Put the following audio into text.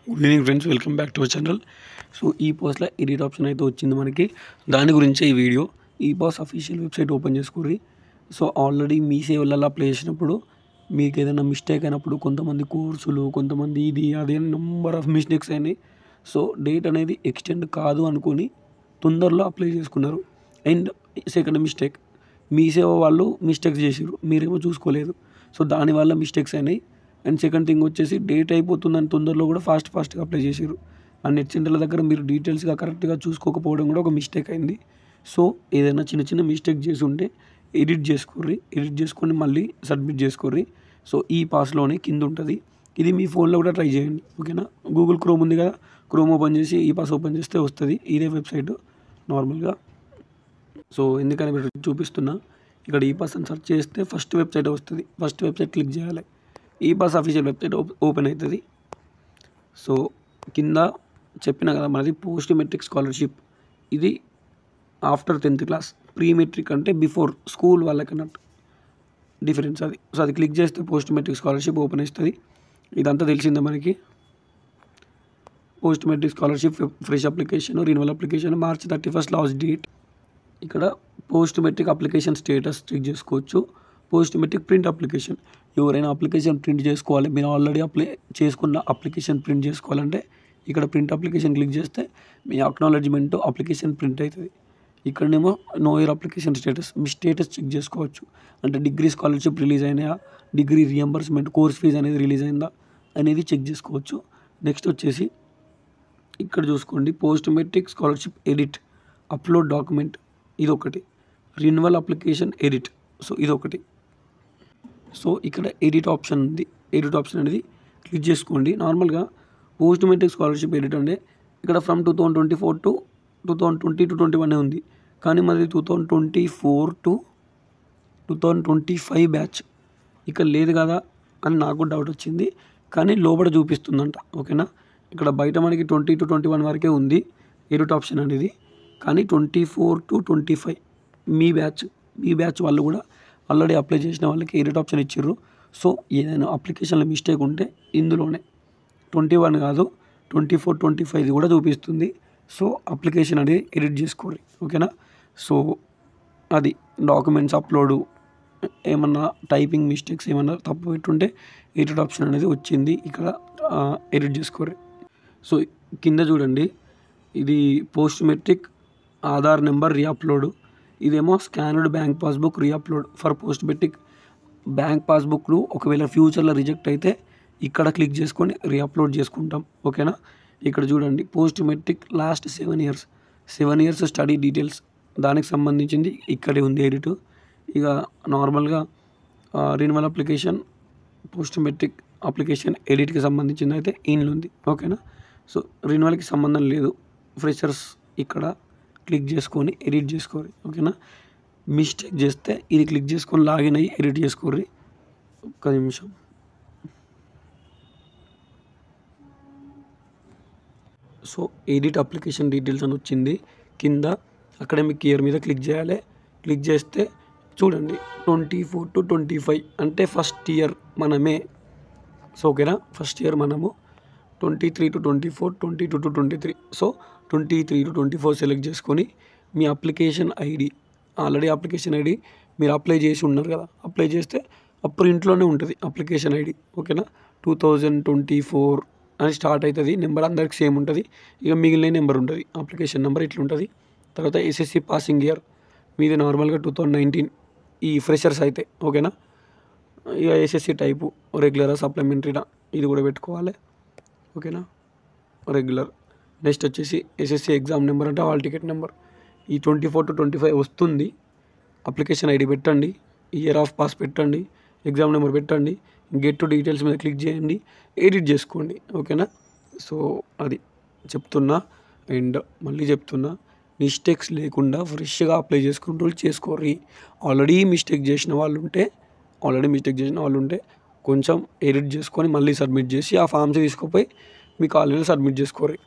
Good evening friends, welcome back to our channel. So ఈ పాస్లో edit option అయితే వచ్చింది మనకి. దాని గురించే ఈ వీడియో. E pass official website open చేసుకోర్రి. సో ఆల్రెడీ మీ సేవలలో అప్లై చేసినప్పుడు మీకు ఏదైనా మిస్టేక్ అయినప్పుడు కొంతమంది కోర్సులు, కొంతమంది ఇది అది నెంబర్ ఆఫ్ మిస్టేక్స్ అయినాయి. సో డేట్ అనేది ఎక్స్టెండ్ కాదు అనుకుని తొందరలో అప్లై చేసుకున్నారు. అండ్ సెకండ్ మిస్టేక్, మీ సేవ వాళ్ళు మిస్టేక్స్ చేసారు, మీరేమో చూసుకోలేదు. సో దానివల్ల మిస్టేక్స్ అయినాయి. అండ్ సెకండ్ థింగ్ వచ్చేసి డేట్ అయిపోతుందని తొందరలో కూడా ఫాస్ట్గా అప్లై చేసారు. ఆ నెట్ సెంటర్ల దగ్గర మీరు డీటెయిల్స్గా కరెక్ట్గా చూసుకోకపోవడం కూడా ఒక మిస్టేక్ అయింది. సో ఏదైనా చిన్న మిస్టేక్ చేసి ఉంటే ఎడిట్ చేసుకొని మళ్ళీ సబ్మిట్ చేసుకోర్రి. సో ఈ పాస్లోనే కింద ఉంటుంది. ఇది మీ ఫోన్లో కూడా ట్రై చేయండి, ఓకేనా. గూగుల్ క్రోమ్ ఉంది కదా, క్రోమ్ ఓపెన్ చేసి ఈ పాస్ ఓపెన్ చేస్తే వస్తుంది. ఇదే వెబ్సైట్ నార్మల్గా. సో ఎందుకని చూపిస్తున్నా, ఇక్కడ ఈ పాస్ అని సెర్చ్ చేస్తే ఫస్ట్ వెబ్సైట్ వస్తుంది. ఫస్ట్ వెబ్సైట్ క్లిక్ చేయాలి. E pass official website open అవుతుంది. సో కింద చెప్పిన కదా మనది పోస్ట్ మెట్రిక్ స్కాలర్షిప్. ఇది after 10th class. Pre matric అంటే బిఫోర్ స్కూల్ వాళ్ళకన్నట్టు డిఫరెన్స్ అది. సో అది క్లిక్ చేస్తే పోస్ట్ మెట్రిక్ స్కాలర్షిప్ ఓపెన్ అవుతుంది. ఇదంతా తెలిసిందే మనకి. Post matric scholarship fresh application, renewal application March 31 last date. ఇక్కడ post matric application status check చేసుకోవచ్చు. పోస్ట్ మెట్రిక్ ప్రింట్ అప్లికేషన్, ఎవరైనా అప్లికేషన్ ప్రింట్ చేసుకోవాలి, మీరు ఆల్రెడీ అప్లై చేసుకున్న అప్లికేషన్ ప్రింట్ చేసుకోవాలంటే ఇక్కడ ప్రింట్ అప్లికేషన్ క్లిక్ చేస్తే మీ అక్నాలెడ్జ్మెంట్ అప్లికేషన్ ప్రింట్ అవుతుంది. ఇక్కడనేమో నో యువర్ అప్లికేషన్ స్టేటస్, మీ స్టేటస్ చెక్ చేసుకోవచ్చు. అంటే డిగ్రీ స్కాలర్షిప్ రిలీజ్ అయినాయా, డిగ్రీ రియంబర్స్మెంట్ కోర్స్ ఫీజు అనేది రిలీజ్ అయిందా అనేది చెక్ చేసుకోవచ్చు. నెక్స్ట్ వచ్చేసి ఇక్కడ చూసుకోండి, post matric scholarship edit, upload document, ఇదొకటి. రిన్యువల్ అప్లికేషన్ ఎడిట్, సో ఇదొకటి. సో ఇక్కడ ఎడిట్ ఆప్షన్ ఉంది. ఎడిట్ ఆప్షన్ అనేది క్లిక్ చేసుకోండి. నార్మల్గా పోస్ట్ మెట్రిక్ స్కాలర్షిప్ ఎడిట్ అంటే ఇక్కడ ఫ్రమ్ 2024 to 2020 to 2021 ఉంది. కానీ మరి 2024 to 2025 బ్యాచ్ ఇక్కడ లేదు కదా అని నాకు డౌట్ వచ్చింది. కానీ లోపల చూపిస్తుందంట, ఓకేనా. ఇక్కడ బయట మనకి 20 to 21 వరకే ఉంది ఎడిట్ ఆప్షన్ అనేది. కానీ 24 to 25 మీ బ్యాచ్ వాళ్ళు కూడా ఆల్రెడీ అప్లై చేసిన వాళ్ళకి ఎడిట్ ఆప్షన్ ఇచ్చారు. సో ఏదైనా అప్లికేషన్లో మిస్టేక్ ఉంటే ఇందులోనే 21 కాదు 24, 25 కూడా చూపిస్తుంది. సో అప్లికేషన్ అనేది ఎడిట్ చేసుకోవాలి, ఓకేనా. సో అది డాక్యుమెంట్స్ అప్లోడు, ఏమన్నా టైపింగ్ మిస్టేక్స్ ఏమన్నా తప్పు పెట్టుంటే ఎడిట్ ఆప్షన్ అనేది వచ్చింది. ఇక్కడ ఎడిట్ చేసుకోవాలి. సో కింద చూడండి, ఇది post matric Aadhaar number reupload, ఇదేమో scanned bank passbook reupload for post matric. Bank పాస్బుక్లు ఒకవేళ ఫ్యూచర్లో రిజెక్ట్ అయితే ఇక్కడ క్లిక్ చేసుకొని రీఅప్లోడ్ చేసుకుంటాం, ఓకేనా. ఇక్కడ చూడండి, post matric last 7 years study details, దానికి సంబంధించింది ఇక్కడే ఉంది ఎడిట్. ఇక నార్మల్గా renewal application, post matric application ఎడిట్కి సంబంధించింది అయితే ఈయనలో ఉంది, ఓకేనా. సో రిన్యువల్కి సంబంధం లేదు. ఫ్రెషర్స్ ఇక్కడ క్లిక్ చేసుకొని ఎడిట్ చేసుకోరి, ఓకేనా. మిస్టేక్ చేస్తే ఇది క్లిక్ చేసుకొని లాగిన్ అయ్యి ఎడిట్ చేసుకోర్రి. ఒక్క నిమిషం. సో ఎడిట్ అప్లికేషన్ డీటెయిల్స్ అని వచ్చింది. కింద అకాడమిక్ ఇయర్ మీద క్లిక్ చేయాలి. క్లిక్ చేస్తే చూడండి 24 to 25 అంటే ఫస్ట్ ఇయర్ మనమే. సో ఓకేనా, ఫస్ట్ ఇయర్ మనము. 23 to 24, 22 to 23. So 23 to 24 select చేసుకొని మీ application ID, already application ID మీరు అప్లై చేసి ఉన్నారు కదా, అప్లై చేస్తే ఆ ప్రింట్లోనే ఉంటుంది అప్లికేషన్ ఐడి, ఓకేనా. 2024 అని స్టార్ట్ అవుతుంది. నెంబర్ అందరికి సేమ్ ఉంటుంది. ఇక మిగిలిన నెంబర్ ఉంటుంది, అప్లికేషన్ నెంబర్ ఇట్లుంటుంది. తర్వాత SSC పాసింగ్ ఇయర్ మీది నార్మల్గా 2019 ఈ ఫ్రెషర్స్ అయితే, ఓకేనా. ఇక SSC టైపు రెగ్యులరా సప్లిమెంటరీనా ఇది కూడా పెట్టుకోవాలి, ఓకేనా. రెగ్యులర్. నెక్స్ట్ వచ్చేసి SSC ఎగ్జామ్ నెంబర్ అంటే హాల్ టికెట్ నెంబర్. ఈ 24 to 25 వస్తుంది. అప్లికేషన్ ఐడి పెట్టండి, ఇయర్ ఆఫ్ పాస్ పెట్టండి, ఎగ్జామ్ నెంబర్ పెట్టండి, గెట్ టు డీటెయిల్స్ మీద క్లిక్ చేయండి, ఎడిట్ చేసుకోండి, ఓకేనా. సో అది చెప్తున్నా. అండ్ మళ్ళీ చెప్తున్నా, మిస్టేక్స్ లేకుండా ఫ్రెష్గా అప్లై చేసుకుంటూ చేసుకోర్రి. ఆల్రెడీ మిస్టేక్ చేసిన వాళ్ళు ఉంటే కొంచెం ఎడిట్ చేసుకొని మళ్ళీ సబ్మిట్ చేసి ఆ ఫామ్స్ తీసుకుపోయి మీ కాలేజీలో సబ్మిట్ చేసుకోర్రి.